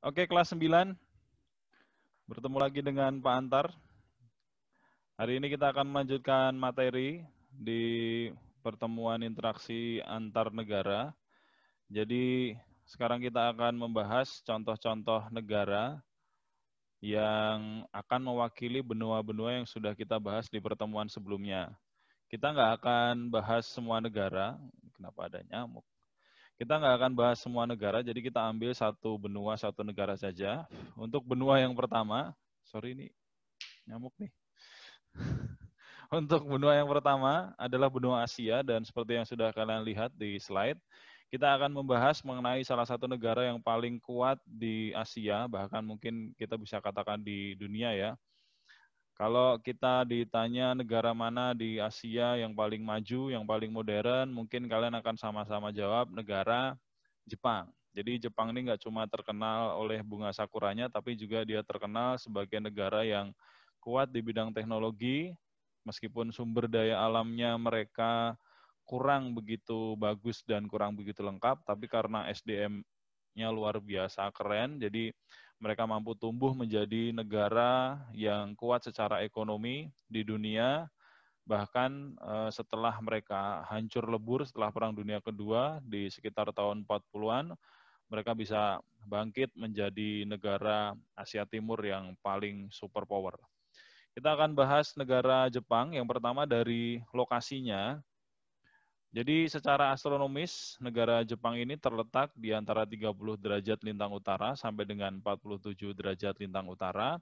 Oke, kelas 9. Bertemu lagi dengan Pak Antar. Hari ini kita akan melanjutkan materi di pertemuan interaksi antar negara. Jadi, sekarang kita akan membahas contoh-contoh negara yang akan mewakili benua-benua yang sudah kita bahas di pertemuan sebelumnya. Kita nggak akan bahas semua negara. Kenapa ada nyamuk? Kita nggak akan bahas semua negara, jadi kita ambil satu benua, satu negara saja. Untuk benua yang pertama, sorry ini nyamuk nih. Untuk benua yang pertama adalah benua Asia, dan seperti yang sudah kalian lihat di slide, kita akan membahas mengenai salah satu negara yang paling kuat di Asia, bahkan mungkin kita bisa katakan di dunia ya. Kalau kita ditanya negara mana di Asia yang paling maju, yang paling modern, mungkin kalian akan sama-sama jawab negara Jepang. Jadi Jepang ini nggak cuma terkenal oleh bunga sakuranya, tapi juga dia terkenal sebagai negara yang kuat di bidang teknologi, meskipun sumber daya alamnya mereka kurang begitu bagus dan kurang begitu lengkap, tapi karena SDM-nya luar biasa keren, jadi mereka mampu tumbuh menjadi negara yang kuat secara ekonomi di dunia, bahkan setelah mereka hancur lebur setelah Perang Dunia Kedua di sekitar tahun 40-an, mereka bisa bangkit menjadi negara Asia Timur yang paling superpower. Kita akan bahas negara Jepang, yang pertama dari lokasinya. Jadi secara astronomis, negara Jepang ini terletak di antara 30 derajat lintang utara sampai dengan 47 derajat lintang utara.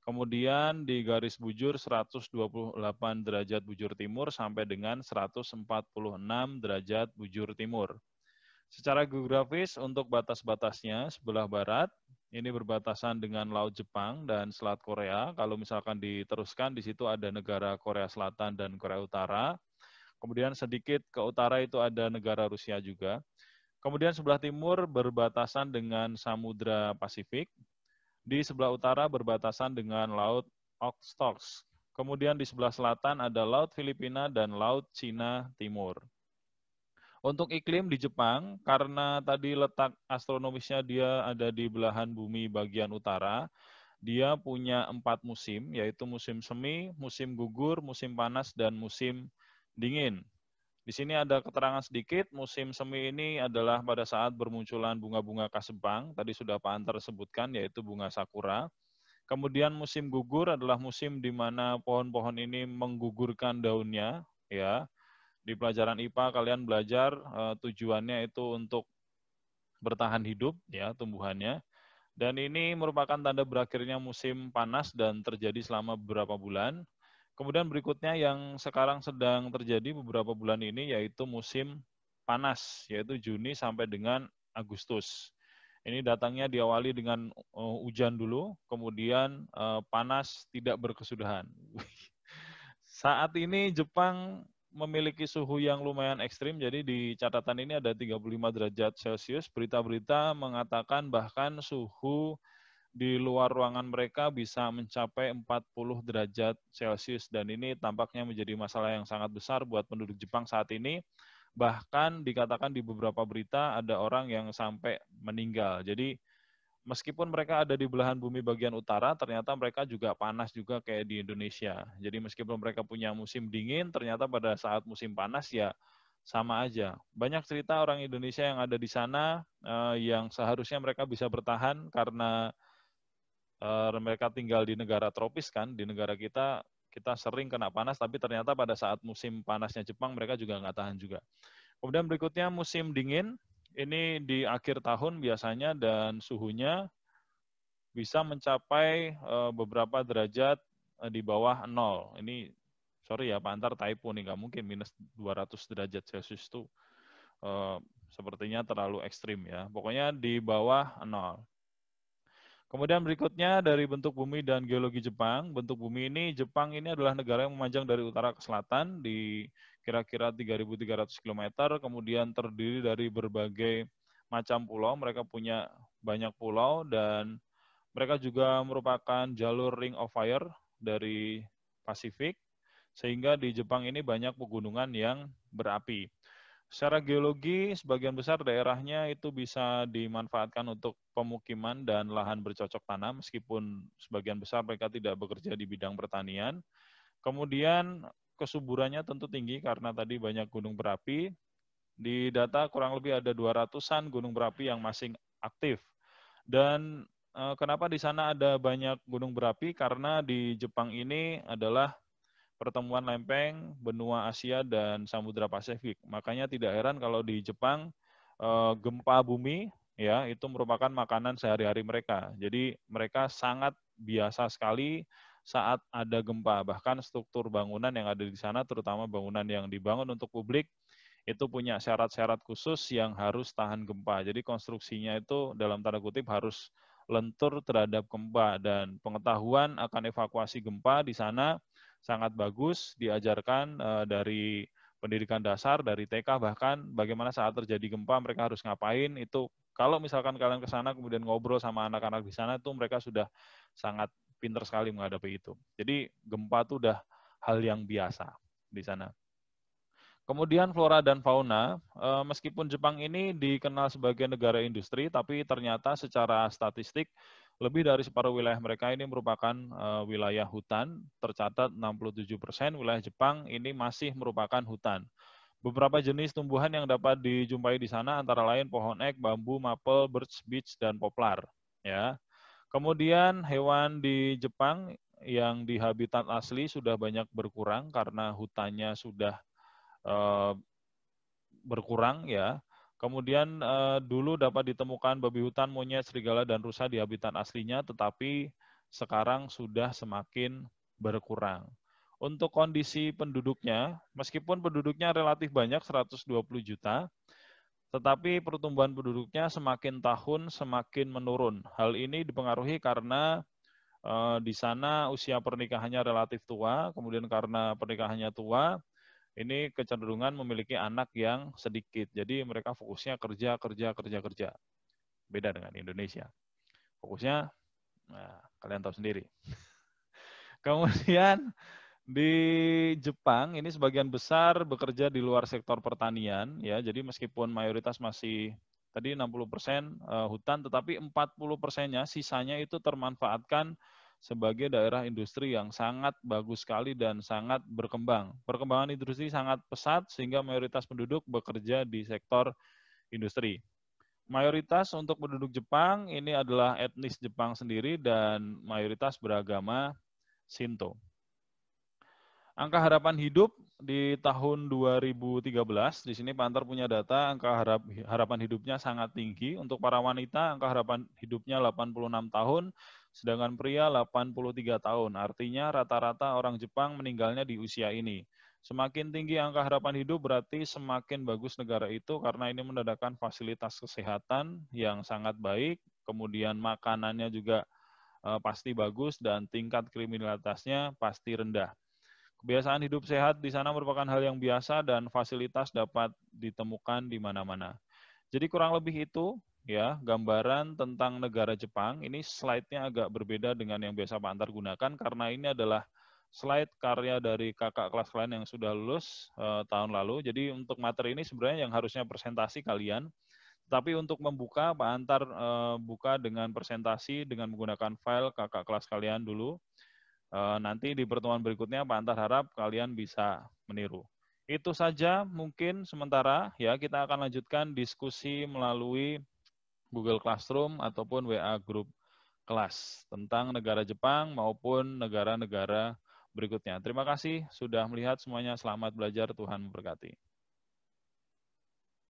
Kemudian di garis bujur 128 derajat bujur timur sampai dengan 146 derajat bujur timur. Secara geografis untuk batas-batasnya sebelah barat, ini berbatasan dengan Laut Jepang dan Selat Korea. Kalau misalkan diteruskan, di situ ada negara Korea Selatan dan Korea Utara. Kemudian sedikit ke utara itu ada negara Rusia juga. Kemudian sebelah timur berbatasan dengan Samudra Pasifik. Di sebelah utara berbatasan dengan Laut Okhotsk. Kemudian di sebelah selatan ada Laut Filipina dan Laut Cina Timur. Untuk iklim di Jepang, karena tadi letak astronomisnya dia ada di belahan bumi bagian utara, dia punya 4 musim, yaitu musim semi, musim gugur, musim panas, dan musim dingin. Di sini ada keterangan sedikit, musim semi ini adalah pada saat bermunculan bunga-bunga kasebang, tadi sudah Pak Antar sebutkan, yaitu bunga sakura. Kemudian musim gugur adalah musim di mana pohon-pohon ini menggugurkan daunnya, ya. Di pelajaran IPA kalian belajar tujuannya itu untuk bertahan hidup, ya, tumbuhannya. Dan ini merupakan tanda berakhirnya musim panas dan terjadi selama beberapa bulan. Kemudian berikutnya yang sekarang sedang terjadi beberapa bulan ini yaitu musim panas, yaitu Juni sampai dengan Agustus. Ini datangnya diawali dengan hujan dulu, kemudian panas tidak berkesudahan. Saat ini Jepang memiliki suhu yang lumayan ekstrim, jadi di catatan ini ada 35 derajat Celcius. Berita-berita mengatakan bahkan suhu di luar ruangan mereka bisa mencapai 40 derajat Celcius, dan ini tampaknya menjadi masalah yang sangat besar buat penduduk Jepang saat ini. Bahkan dikatakan di beberapa berita ada orang yang sampai meninggal. Jadi meskipun mereka ada di belahan bumi bagian utara, ternyata mereka juga panas juga kayak di Indonesia. Jadi meskipun mereka punya musim dingin, ternyata pada saat musim panas ya sama aja. Banyak cerita orang Indonesia yang ada di sana yang seharusnya mereka bisa bertahan karena mereka tinggal di negara tropis kan, di negara kita sering kena panas, tapi ternyata pada saat musim panasnya Jepang mereka juga nggak tahan juga. Kemudian berikutnya musim dingin, ini di akhir tahun biasanya dan suhunya bisa mencapai beberapa derajat di bawah 0. Ini sorry ya Pak Antar, typo nih, nggak mungkin minus 200 derajat Celcius itu sepertinya terlalu ekstrim ya. Pokoknya di bawah 0. Kemudian berikutnya dari bentuk bumi dan geologi Jepang. Bentuk bumi ini, Jepang ini adalah negara yang memanjang dari utara ke selatan di kira-kira 3.300 km, kemudian terdiri dari berbagai macam pulau. Mereka punya banyak pulau dan mereka juga merupakan jalur Ring of Fire dari Pasifik, sehingga di Jepang ini banyak pegunungan yang berapi. Secara geologi, sebagian besar daerahnya itu bisa dimanfaatkan untuk pemukiman dan lahan bercocok tanam, meskipun sebagian besar mereka tidak bekerja di bidang pertanian. Kemudian kesuburannya tentu tinggi karena tadi banyak gunung berapi. Di data kurang lebih ada 200-an gunung berapi yang masih aktif. Dan kenapa di sana ada banyak gunung berapi? Karena di Jepang ini adalah pertemuan lempeng benua Asia dan Samudra Pasifik. Makanya tidak heran kalau di Jepang gempa bumi ya itu merupakan makanan sehari-hari mereka. Jadi mereka sangat biasa sekali saat ada gempa. Bahkan struktur bangunan yang ada di sana, terutama bangunan yang dibangun untuk publik, itu punya syarat-syarat khusus yang harus tahan gempa. Jadi konstruksinya itu dalam tanda kutip harus lentur terhadap gempa, dan pengetahuan akan evakuasi gempa di sana sangat bagus, diajarkan dari pendidikan dasar, dari TK, bahkan bagaimana saat terjadi gempa mereka harus ngapain. Itu kalau misalkan kalian ke sana kemudian ngobrol sama anak-anak di sana, itu mereka sudah sangat pinter sekali menghadapi itu. Jadi gempa itu udah hal yang biasa di sana. Kemudian flora dan fauna, meskipun Jepang ini dikenal sebagai negara industri, tapi ternyata secara statistik lebih dari separuh wilayah mereka ini merupakan wilayah hutan. Tercatat 67% wilayah Jepang ini masih merupakan hutan. Beberapa jenis tumbuhan yang dapat dijumpai di sana antara lain pohon ek, bambu, maple, birch, beech, dan poplar. Ya. Kemudian hewan di Jepang yang di habitat asli sudah banyak berkurang karena hutannya sudah berkurang ya. Kemudian dulu dapat ditemukan babi hutan, monyet, serigala, dan rusa di habitat aslinya, tetapi sekarang sudah semakin berkurang. Untuk kondisi penduduknya, meskipun penduduknya relatif banyak, 120 juta, tetapi pertumbuhan penduduknya semakin tahun semakin menurun. Hal ini dipengaruhi karena di sana usia pernikahannya relatif tua, kemudian karena pernikahannya tua, ini kecenderungan memiliki anak yang sedikit. Jadi mereka fokusnya kerja, kerja, kerja, kerja. Beda dengan Indonesia. Fokusnya, nah, kalian tahu sendiri. Kemudian di Jepang ini sebagian besar bekerja di luar sektor pertanian, ya. Jadi meskipun mayoritas masih tadi 60% hutan, tetapi 40%-nya sisanya itu termanfaatkan sebagai daerah industri yang sangat bagus sekali dan sangat berkembang. Perkembangan industri sangat pesat sehingga mayoritas penduduk bekerja di sektor industri. Mayoritas untuk penduduk Jepang ini adalah etnis Jepang sendiri dan mayoritas beragama Shinto. Angka harapan hidup di tahun 2013, di sini Pak Antar punya data, angka harapan hidupnya sangat tinggi. Untuk para wanita, angka harapan hidupnya 86 tahun, sedangkan pria 83 tahun. Artinya rata-rata orang Jepang meninggalnya di usia ini. Semakin tinggi angka harapan hidup berarti semakin bagus negara itu karena ini menandakan fasilitas kesehatan yang sangat baik, kemudian makanannya juga pasti bagus dan tingkat kriminalitasnya pasti rendah. Kebiasaan hidup sehat di sana merupakan hal yang biasa dan fasilitas dapat ditemukan di mana-mana. Jadi kurang lebih itu ya gambaran tentang negara Jepang. Ini slide-nya agak berbeda dengan yang biasa Pak Antar gunakan karena ini adalah slide karya dari kakak kelas kalian yang sudah lulus tahun lalu. Jadi untuk materi ini sebenarnya yang harusnya presentasi kalian. Tapi untuk membuka, Pak Antar buka dengan presentasi dengan menggunakan file kakak kelas kalian dulu. Nanti di pertemuan berikutnya Pak Antar harap kalian bisa meniru. Itu saja mungkin sementara ya, kita akan lanjutkan diskusi melalui Google Classroom ataupun WA Group kelas tentang negara Jepang maupun negara-negara berikutnya. Terima kasih sudah melihat semuanya. Selamat belajar, Tuhan memberkati.